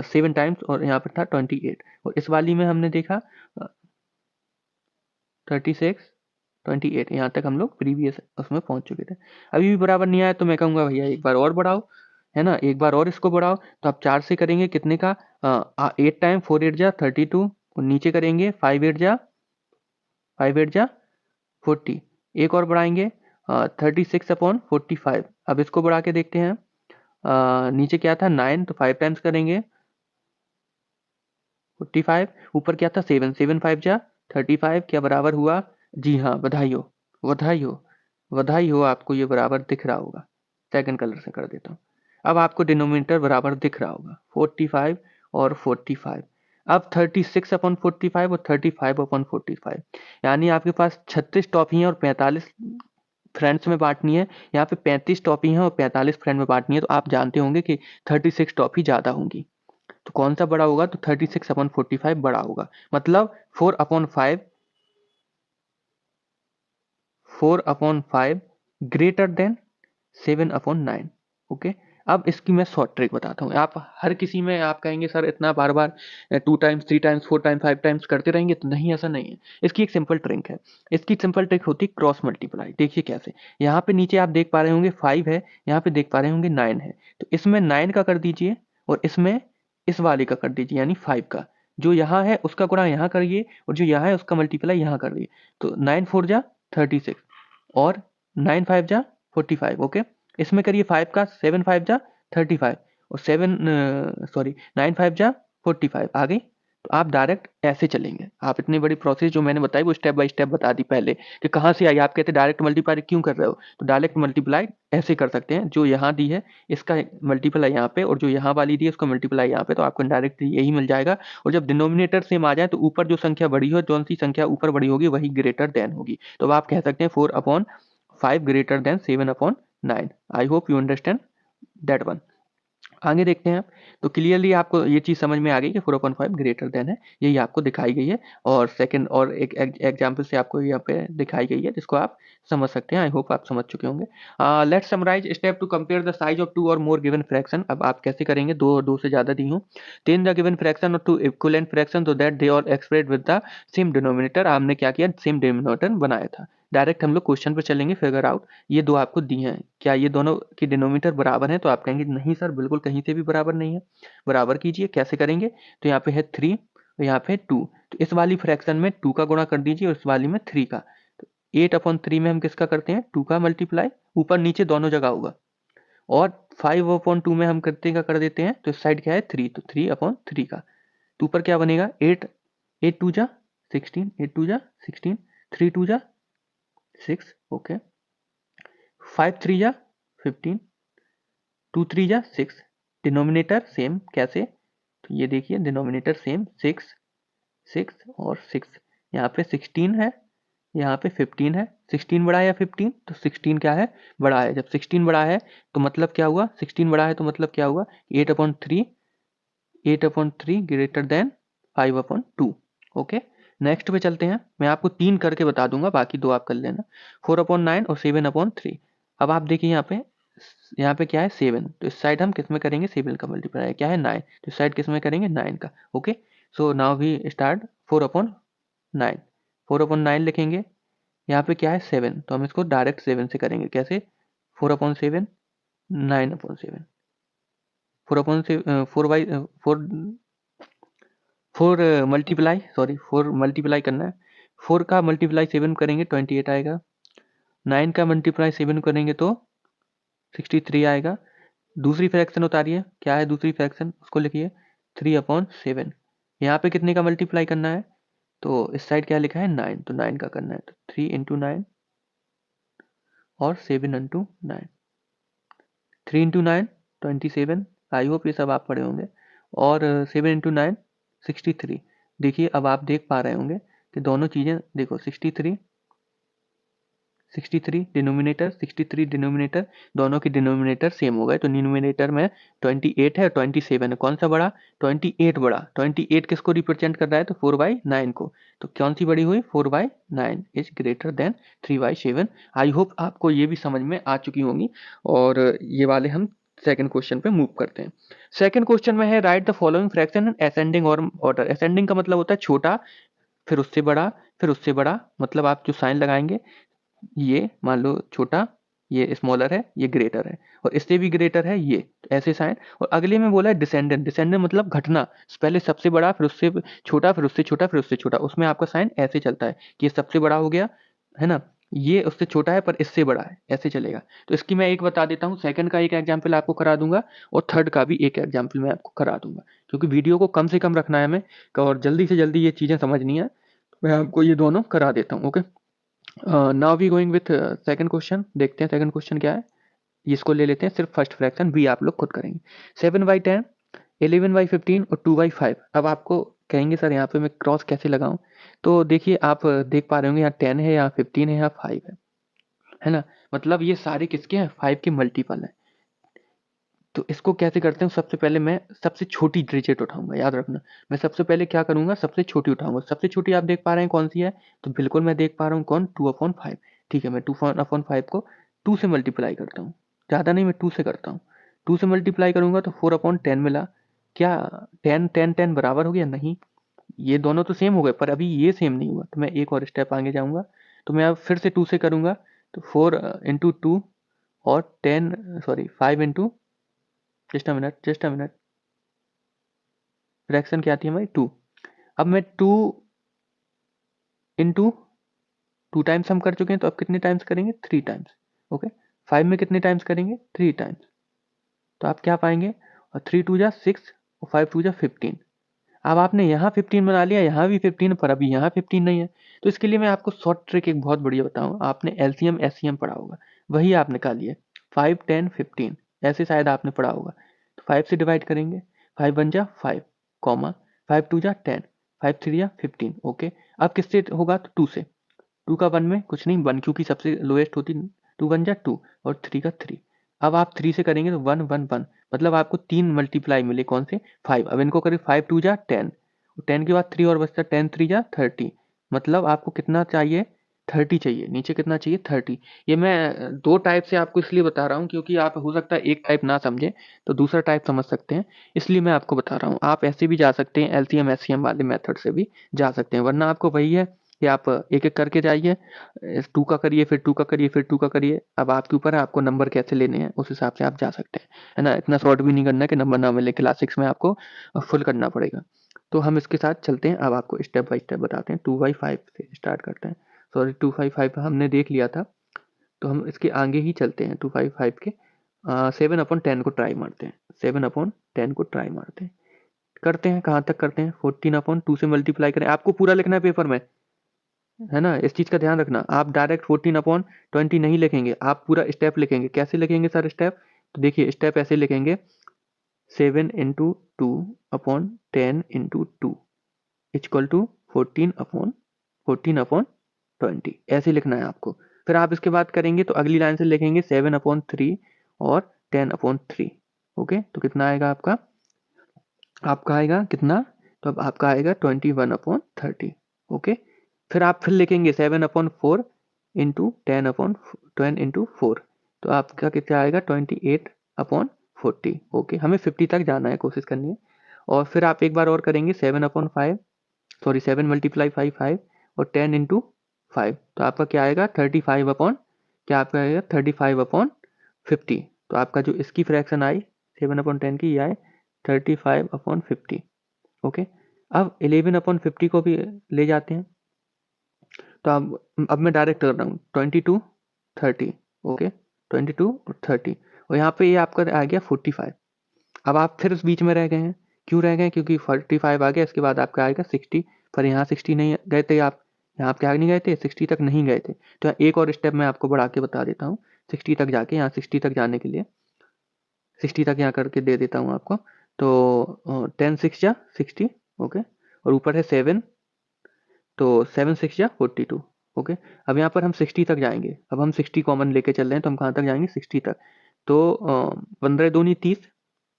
[SPEAKER 1] 7 टाइम्स, और यहाँ पर था 28। और इस वाली में हमने देखा 36 28, यहाँ तक हम लोग प्रीवियस उसमें पहुंच चुके थे। अभी भी बराबर नहीं आया तो मैं कहूँगा भैया एक बार और बढ़ाओ, है ना, एक बार और इसको बढ़ाओ। तो आप 4 से करेंगे कितने का, 8 टाइम 4 8 जा 32 और नीचे करेंगे 5 8 जा 40। एक और बढ़ाएंगे 36/45। अब इसको बढ़ा के देखते हैं, नीचे क्या था 9, तो 5 टाइम्स करेंगे 45, ऊपर क्या था 7 7 5 जा 35। क्या बराबर हुआ? जी हाँ, बधाई हो, बधाई हो, बधाई हो, आपको ये बराबर दिख रहा होगा। सेकंड कलर से कर देता हूँ। अब आपको डिनोमिनेटर बराबर दिख रहा होगा 45 और 45। अब 36/45 और 35/45, यानी आपके पास 36 टॉफी हैं और 45 फ्रेंड्स में बांटनी है। यहाँ पे 35 टॉफी हैं और 45 फ्रेंड में बांटनी है, तो आप जानते होंगे कि 36 टॉफी ज़्यादा होंगी। तो कौन सा बड़ा होगा? तो 36/45 बड़ा होगा, मतलब 4/5 ग्रेटर देन 7/9। ओके, अब इसकी मैं शॉर्ट ट्रिक बताता हूँ। आप हर किसी में आप कहेंगे सर इतना बार बार 2 टाइम्स 3 टाइम्स 4 टाइम्स 5 टाइम्स करते रहेंगे, तो नहीं, ऐसा नहीं है। इसकी एक सिंपल ट्रिक है, इसकी सिंपल ट्रिक होती है क्रॉस मल्टीप्लाई। देखिए कैसे, यहाँ पे नीचे आप देख पा रहे होंगे 5 है, यहाँ पे देख पा रहे होंगे 9 है, तो इसमें 9 का कर दीजिए और इसमें इस वाले का कर दीजिए, यानी 5 का। जो यहाँ है उसका गुणा यहाँ करिए और जो यहाँ है उसका मल्टीप्लाई यहाँ करिए। तो 9 4 जा 36 और 9 5 जा 45। ओके, इसमें करिए 5 का, 7 5 जा 35 और 9 5 जा 45 आ गई। तो आप डायरेक्ट ऐसे चलेंगे। आप इतनी बड़ी प्रोसेस जो मैंने बताई वो स्टेप बाय स्टेप बता दी पहले कि कहाँ से आई। आप कहते डायरेक्ट मल्टीप्लाई क्यों कर रहे हो, तो डायरेक्ट मल्टीप्लाई ऐसे कर सकते हैं, जो यहाँ दी है इसका मल्टीप्लाई यहाँ पे और जो यहाँ वाली दी है उसका मल्टीप्लाई यहाँ पे, तो आपको डायरेक्ट यही मिल जाएगा। और जब डिनोमिनेटर सेम आ जाए तो ऊपर जो संख्या बड़ी हो, जो सी संख्या ऊपर बड़ी होगी वही ग्रेटर देन होगी। तो आप कह सकते हैं 4/5 greater than 7/9। I hope you understand that one. आगे देखते हैं, तो क्लियरली आपको ये चीज़ समझ में आ गई कि 4/5 ग्रेटर देन है, यही आपको दिखाई गई है। और सेकंड और एक एग्जांपल से आपको यहाँ पे दिखाई गई है, जिसको आप समझ सकते हैं। आई होप आप समझ चुके होंगे। Let's summarise step to compare the size of 2 और मोर गिवन फ्रैक्शन। अब आप कैसे करेंगे, दो से ज़्यादा दी हूँ, टेन द गिवन फ्रैक्शन और 2 equivalent fraction so that they are expressed with the same denominator. हमने क्या किया, सेम डिनोमिनेटर बनाया था। डायरेक्ट हम लोग क्वेश्चन पे चलेंगे, फिगर आउट। ये दो आपको दी हैं, क्या ये दोनों की डिनोमिनेटर बराबर है? तो आप कहेंगे नहीं सर, बिल्कुल कहीं से भी बराबर नहीं है। बराबर कीजिए, कैसे करेंगे, तो यहाँ पे है 3 और यहाँ पे 2, तो इस वाली फ्रैक्शन में 2 का गुणा कर दीजिए और इस वाली में 3 का। तो 8/3 में हम किसका करते हैं, 2 का मल्टीप्लाई, ऊपर नीचे दोनों जगह होगा। और 5/2 में हम करते का कर देते हैं, तो इस साइड क्या है 3, तो 3/3 का। तो ऊपर क्या बनेगा 8 8 2 जा 16, 8 2 जा 16, 3 2 जा 6। ओके, 5 3 जा 15, 2 3 जा 6। डिनोमिनेटर सेम, कैसे, तो ये देखिए डिनोमिनेटर सेम 6 6 और 6। यहाँ पे 16 है, यहाँ पे 15 है। 16 बड़ा है या 15, तो 16 क्या है, बड़ा है। जब 16 बड़ा है तो मतलब क्या हुआ, 16 बड़ा है तो मतलब क्या हुआ, 8/3 ग्रेटर देन 5/2। ओके, नेक्स्ट पे चलते हैं। मैं आपको 3 करके बता दूंगा, बाकी 2 आप कर लेना। 4/9 और 7/3। अब आप देखिए यहाँ पे क्या है 7, तो इस साइड हम किस में करेंगे 7 का मल्टीप्लाई, क्या है 9, तो इस साइड किस में करेंगे 9 का। Okay, so now we start 4/9। 4/9 लिखेंगे, यहाँ पे क्या है 7, तो हम इसको डायरेक्ट 7 से करेंगे। कैसे 4/7 9/7। 4 मल्टीप्लाई करना है। 4 का मल्टीप्लाई 7 करेंगे 28 आएगा। 9 का मल्टीप्लाई 7 करेंगे तो 63 आएगा। दूसरी फ्रैक्शन उतारिए, क्या है दूसरी फ्रैक्शन, उसको लिखिए 3/7। यहाँ पे कितने का मल्टीप्लाई करना है, तो इस साइड क्या लिखा है 9, तो 9 का करना है, तो 3 × 9 और 7 × 9। 3 × 9 27, आई होप ये सब आप पढ़े होंगे, और 7 × 9 63। देखिए अब आप देख पा रहे होंगे कि दोनों चीज़ें देखो 63 डिनोमिनेटर 63 डिनोमिनेटर, दोनों की डिनोमिनेटर सेम हो गए, तो डिनोमिनेटर में 28 है और 27 है। कौन सा बड़ा, 28 बड़ा। 28 किसको रिप्रेजेंट कर रहा है, तो 4/9 को। तो कौन सी बड़ी हुई 4/9 is greater than 3/7। I hope आपको ये भी समझ में आ चुकी होंगी। और ये वाले हम सेकंड क्वेश्चन पे मूव करते हैं। सेकंड क्वेश्चन में है right the following fraction in ascending order. Ascending का मतलब होता है छोटा, फिर उससे बड़ा, फिर उससे बड़ा। मतलब आप जो साइन लगाएंगे, ये मान लो छोटा, ये स्मॉलर है, ये ग्रेटर है, और इससे भी ग्रेटर है ये, ऐसे साइन। और अगले में बोला है डिसेंडेंट। डिसेंडेंट मतलब घटना, पहले सबसे बड़ा, फिर उससे छोटा, फिर उससे छोटा, फिर उससे छोटा। उसमें आपका साइन ऐसे चलता है कि ये सबसे बड़ा हो गया है ना, ये उससे छोटा है पर इससे बड़ा है, ऐसे चलेगा। तो इसकी मैं एक बता देता हूँ, सेकंड का एक एग्जाम्पल आपको करा दूंगा, और थर्ड का भी एक एग्जाम्पल मैं आपको करा दूंगा, क्योंकि वीडियो को कम से कम रखना है हमें, और जल्दी से जल्दी ये चीज़ें समझनी है। मैं आपको ये दोनों करा देता हूँ। Okay, now we going with second question. देखते हैं सेकंड क्वेश्चन क्या है। इसको ले लेते हैं, सिर्फ फर्स्ट फ्रैक्शन भी आप लोग खुद करेंगे। 7/10, 11/15 और 2/5। अब आपको कहेंगे सर यहाँ पे मैं क्रॉस कैसे लगाऊं, तो देखिए आप देख पा रहे होंगे यहाँ 10 है, यहाँ 15 है, यहाँ 5 है ना। मतलब ये सारे किसके हैं, 5 के मल्टीपल है। तो इसको कैसे करते हैं, सबसे पहले मैं सबसे छोटी डिजिट उठाऊंगा, याद रखना। मैं सबसे पहले क्या करूंगा, सबसे छोटी उठाऊंगा। सबसे छोटी आप देख पा रहे हैं कौन सी है, तो बिल्कुल मैं देख पा रहा हूँ कौन, 2/5। ठीक है, मैं 2/5 को 2 से मल्टीप्लाई करता हूँ, ज़्यादा नहीं, मैं 2 से करता हूँ। 2 से मल्टीप्लाई करूंगा तो 4/10 मिला। क्या 10 10 10 बराबर हो गया, नहीं, ये दोनों तो सेम हो गए, पर अभी ये सेम नहीं हुआ, तो मैं एक और स्टेप आगे जाऊंगा। तो मैं अब फिर से 2 से करूंगा, तो 4 × 2 और 5 × जस्ट अ मिनट, फ्रैक्शन क्या आती है हमारी 2। अब मैं 2 इंटू 2 टाइम्स हम कर चुके हैं, तो अब कितने टाइम्स करेंगे, 3 टाइम्स। ओके, 5 में कितने टाइम्स करेंगे, 3 टाइम्स। तो आप क्या पाएंगे, और 3 2 जा 6 और 5 2 जा 15। अब आपने यहाँ 15 बना लिया, यहाँ भी 15, पर अभी यहाँ 15 नहीं है। तो इसके लिए मैं आपको शॉर्ट ट्रिक एक बहुत बढ़िया बताऊँ। आपने एलसीएम एससीएम पढ़ा होगा, वही आप निकालिए। 5 10 15 ऐसे शायद आपने पढ़ा होगा। तो 5 से डिवाइड करेंगे, 5 1 जा 5, कॉमा 5 2 जा 10, 5 3 जा 15। ओके, अब किससे होगा, तो 2 से। 2 का 1 में कुछ नहीं, 1 क्योंकि सबसे लोएस्ट होती, 2 1 जा 2 और 3 का 3। अब आप 3 से करेंगे तो 1 1 1, मतलब आपको 3 मल्टीप्लाई मिले, कौन से, 5। अब इनको करें, 5 2 जा 10, 10 के बाद 3 और बचता, 10 3 जा 30। मतलब आपको कितना चाहिए, 30 चाहिए। नीचे कितना चाहिए, 30। ये मैं 2 टाइप से आपको इसलिए बता रहा हूँ, क्योंकि आप हो सकता है एक टाइप ना समझे, तो दूसरा टाइप समझ सकते हैं, इसलिए मैं आपको बता रहा हूँ। आप ऐसे भी जा सकते हैं, एलसीएम एससीएम वाले मेथड से भी जा सकते हैं, वरना आपको वही है कि आप एक एक करके जाइए, 2 का करिए, फिर 2 का करिए, फिर 2 का करिए। अब आपके ऊपर है, आपको नंबर कैसे लेने हैं, उस हिसाब से आप जा सकते हैं, है ना। इतना शॉर्ट भी नहीं करना है कि नंबर ना मिले, क्लास 6 में आपको फुल करना पड़ेगा। तो हम इसके साथ चलते हैं, अब आपको स्टेप बाय स्टेप बताते हैं। 2/5 से स्टार्ट करते हैं। सॉरी, 2/5 हमने देख लिया था, तो हम इसके आगे ही चलते हैं। 2/5 के 7/10 को ट्राई मारते हैं। 7/10 को ट्राई मारते हैं, करते हैं, कहाँ तक करते हैं, 14/2 से मल्टीप्लाई करें। आपको पूरा लिखना है पेपर में, है ना, इस चीज़ का ध्यान रखना। आप डायरेक्ट 14/20 नहीं लिखेंगे, आप पूरा स्टेप लिखेंगे। कैसे लिखेंगे सर स्टेप, तो देखिए स्टेप ऐसे लिखेंगे, 7 × 2/10 × 2 इक्वल टू 14/20, ऐसे लिखना है आपको। फिर आप इसके बाद करेंगे तो अगली लाइन से लिखेंगे 7/3 और 10/3। ओके, तो कितना आएगा आपका, आएगा कितना, तो अब आपका आएगा 21/30। ओके, फिर आप फिर लिखेंगे 7/4 इंटू 10 इंटू 4, तो आपका कितना आएगा 28/40। ओके, हमें 50 तक जाना है, कोशिश करनी है। और फिर आप एक बार और करेंगे 7/5, सॉरी 7 × 5 5 और 10 इंटू 5, तो आपका क्या आएगा 35/50। तो आपका जो इसकी फ्रैक्शन आई 7/10 की, ये आए 35/50। ओके, अब 11/50 को भी ले जाते हैं, तो अब मैं डायरेक्ट कर रहा हूँ 22/30। ओके, 22 और 30, और यहाँ पे ये आपका आ गया 45। अब आप फिर उस बीच में रह गए हैं, क्यों रह गए? क्योंकि 45 आ गया, इसके बाद आपका आएगा 60, पर यहाँ 60 नहीं गए थे आप, यहाँ आप क्या नहीं गए थे, 60 तक नहीं गए थे। तो एक और स्टेप मैं आपको बढ़ा के बता देता हूँ, 60 तक जाके, यहाँ 60 तक जाने के लिए 60 तक यहाँ करके दे देता हूँ आपको। तो 10 6 जा 60। ओके, और ऊपर है 7, तो 7 6 जा 42। ओके, अब यहाँ पर हम 60 तक जाएंगे, अब हम 60 कॉमन लेके चल रहे हैं, तो हम कहाँ तक जाएंगे 60 तक। तो 15 दूनी 30,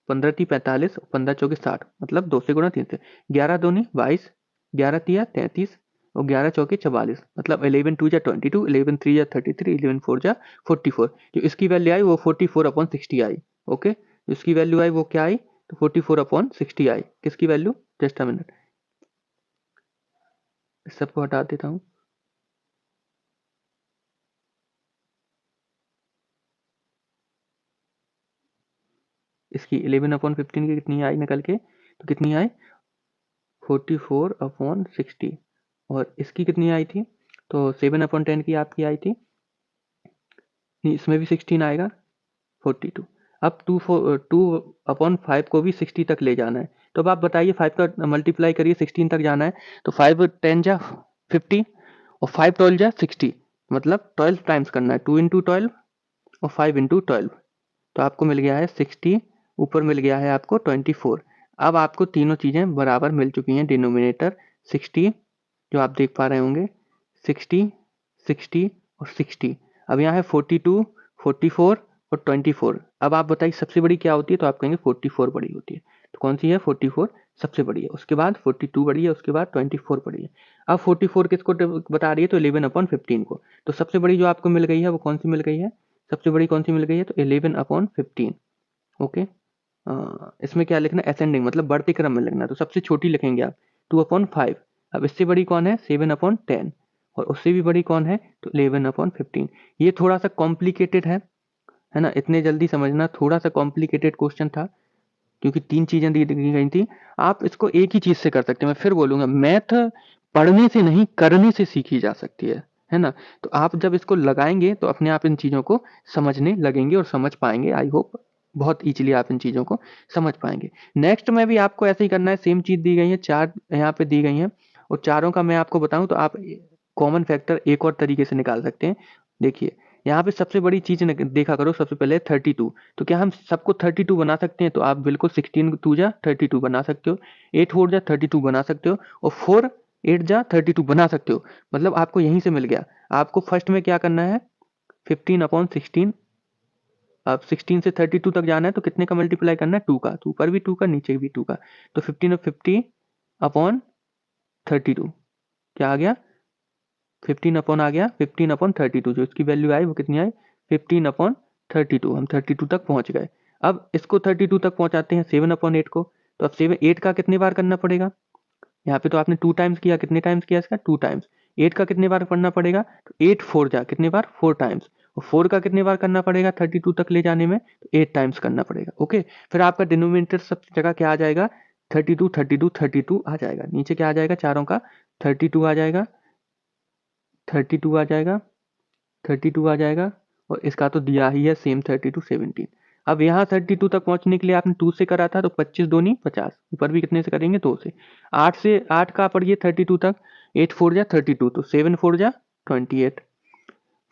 [SPEAKER 1] 15 × 45, 15 × 4 = 60, मतलब 2 से गुणा 3 से, 11 दूनी 22, 11 × 3 = 33 और 11 × 4 = 44, मतलब 11 × 2 = 22, 11 × 3 = 33, 11 × 4 = 44। जो इसकी वैल्यू आई वो 44/60 आई। ओके, जो इसकी वैल्यू आई वो क्या आई, तो 44/60 आई। किसकी वैल्यू? जस्ट अ मिनट, इस सबको हटा देता हूँ। इसकी 11/15 की कितनी आई निकल के, तो कितनी आई 44/60, और इसकी कितनी आई थी, तो 7/10 की आपकी आई थी, इसमें भी 16 आएगा 42। अब 2/5 को भी 60 तक ले जाना है, तो अब आप बताइए 5 का मल्टीप्लाई करिए, 16 तक जाना है, तो 5 × 10 जा 50 और 5 × 12 जा 60, मतलब 12 टाइम्स करना है, 2 × 12 और 5 × 12, तो आपको मिल गया है 60, ऊपर मिल गया है आपको 24। अब आपको तीनों चीज़ें बराबर मिल चुकी हैं, डिनोमिनेटर 60 जो आप देख पा रहे होंगे, 60 60 और 60। अब यहाँ है 42, 44 और 24। अब आप बताइए सबसे बड़ी क्या होती है, तो आप कहेंगे 44 बड़ी होती है। तो कौन सी है? 44 सबसे बड़ी है, उसके बाद 42 बड़ी है, उसके बाद 24 बड़ी है। अब 44 किसको बता रही है, तो 11/15 को। तो सबसे बड़ी जो आपको मिल गई है वो कौन सी मिल गई है, सबसे बड़ी कौन सी मिल गई है, तो 11/15। ओके, इसमें क्या लिखना है, असेंडिंग, मतलब बढ़ते क्रम में लिखना है, तो सबसे छोटी लिखेंगे आप 2/5। अब इससे बड़ी कौन है, 7/10, और उससे भी बड़ी कौन है, तो 11/15। ये थोड़ा सा कॉम्प्लिकेटेड है ना, इतने जल्दी समझना थोड़ा सा कॉम्प्लिकेटेड क्वेश्चन था, क्योंकि 3 चीजें दी गई थी। आप इसको एक ही चीज से कर सकते हैं, मैं फिर बोलूंगा, मैथ पढ़ने से नहीं करने से सीखी जा सकती है ना। तो आप जब इसको लगाएंगे तो अपने आप इन चीजों को समझने लगेंगे और समझ पाएंगे। आई होप बहुत इजीली आप इन चीजों को समझ पाएंगे। नेक्स्ट में भी आपको ऐसे ही करना है, सेम चीज दी गई है, 4 यहाँ पे दी गई है, और चारों का मैं आपको बताऊं तो आप कॉमन फैक्टर एक और तरीके से निकाल सकते हैं। देखिए यहाँ पे सबसे बड़ी चीज देखा करो, सबसे पहले 32, तो क्या हम सबको 32 बना सकते हैं, तो आप बिल्कुल 16 2 जा 32 बना सकते हो, 8 4 जा 32 बना सकते हो, और 4 8 जा 32 बना सकते हो। मतलब आपको यहीं से मिल गया। आपको फर्स्ट में क्या करना है, 15/16, अब 16 से 32 तक जाना है, तो कितने का मल्टीप्लाई करना है, 2 का, तो ऊपर भी 2 का नीचे भी 2 का, तो 15/50/32 क्या आ गया, 15 आ गया 15/32, जो इसकी वैल्यू आई वो कितनी आई 15/32। हम 32 तक पहुंच गए। अब इसको 32 तक पहुंचाते हैं 7/8 को, तो अब 8 का कितने बार करना पड़ेगा, यहाँ पे तो आपने 2 टाइम्स किया, कितने टाइम्स किया इसका, 2 टाइम्स। 8 का कितने बार करना पड़ेगा, तो 8 4 जा कितने बार, 4 टाइम्स, और 4 का कितने बार करना पड़ेगा 32 तक ले जाने में, तो 8 टाइम्स करना पड़ेगा। ओके, फिर आपका डिनोमिनेटर सब जगह क्या आ जाएगा, 32 32 32 आ जाएगा, नीचे क्या आ जाएगा, चारों का 32 आ जाएगा, 32 आ जाएगा, 32 आ जाएगा, और इसका तो दिया ही है सेम 32 17। अब यहाँ 32 तक पहुंचने के लिए आपने 2 से करा था, तो 25 दूनी 50, ऊपर भी कितने से करेंगे, 2 से। 8 का पढ़िए 32 तक, 8 4 जा 32, तो 7 4 जा 28।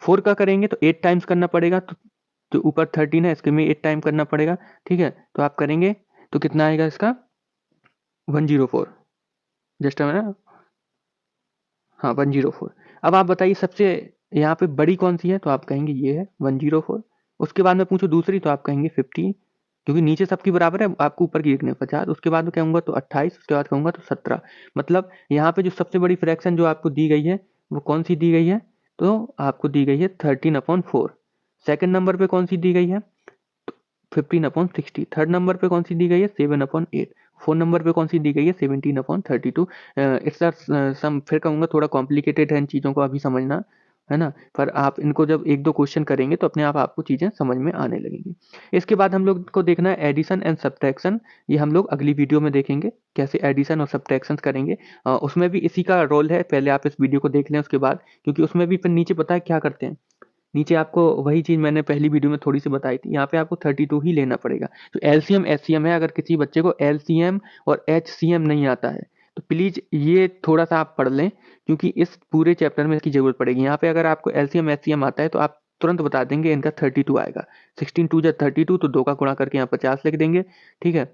[SPEAKER 1] 4 का करेंगे तो 8 टाइम्स करना पड़ेगा, तो ऊपर 13 है, इसके में 8 टाइम करना पड़ेगा। ठीक है, तो आप करेंगे तो कितना आएगा इसका 104, जस्ट है, हाँ 104। अब आप बताइए सबसे यहाँ पे बड़ी कौन सी है, तो आप कहेंगे ये है 104। उसके बाद में पूछो दूसरी, तो आप कहेंगे 50, क्योंकि नीचे सबकी बराबर है, आपको ऊपर की लिखनी है 50, उसके बाद में कहूँगा तो 28, उसके बाद कहूँगा तो 17। मतलब यहाँ पे जो सबसे बड़ी फ्रैक्शन जो आपको दी गई है वो कौन सी दी गई है, तो आपको दी गई है 13/4। सेकंड नंबर पे कौन सी दी गई है, 15/60। थर्ड नंबर पे कौन सी दी गई है, 7/8। फोर्थ नंबर पे कौन सी दी गई है, 17/32। इट्स सम, फिर कहूँगा थोड़ा कॉम्प्लिकेटेड है इन चीज़ों को अभी समझना, है ना, पर आप इनको जब एक दो क्वेश्चन करेंगे तो अपने आप आपको चीज़ें समझ में आने लगेंगी। इसके बाद हम लोग को देखना है एडिशन एंड सब्ट्रैक्शन। ये हम लोग अगली वीडियो में देखेंगे कैसे एडिशन और सब्ट्रैक्शन करेंगे। उसमें भी इसी का रोल है, पहले आप इस वीडियो को देख लें उसके बाद, क्योंकि उसमें भी फिर नीचे पता है क्या करते हैं, नीचे आपको वही चीज़ मैंने पहली वीडियो में थोड़ी सी बताई थी, यहाँ पे आपको 32 ही लेना पड़ेगा। तो एलसीएम एचसीएम है, अगर किसी बच्चे को एलसीएम और एचसीएम नहीं आता है तो प्लीज़ ये थोड़ा सा आप पढ़ लें, क्योंकि इस पूरे चैप्टर में इसकी जरूरत पड़ेगी। यहाँ पे अगर आपको एलसीएम एचसीएम आता है तो आप तुरंत बता देंगे इनका 32 आएगा। 16 2 जा 32, तो 2 का गुणा करके यहाँ 50 लिख देंगे, ठीक है।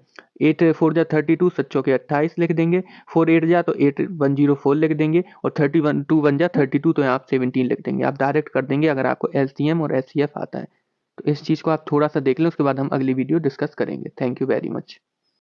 [SPEAKER 1] 8 4 जा 32, 7 4 28 लिख देंगे। 4 8 जा तो 8104 लिख देंगे, और 31 2 1 जा 32, तो यहाँ आप 17 लिख देंगे। आप डायरेक्ट कर देंगे अगर आपको एलसीएम और एचसीएफ आता है। तो इस चीज़ को आप थोड़ा सा देख लें, उसके बाद हम अगली वीडियो डिस्कस करेंगे। Thank you very much.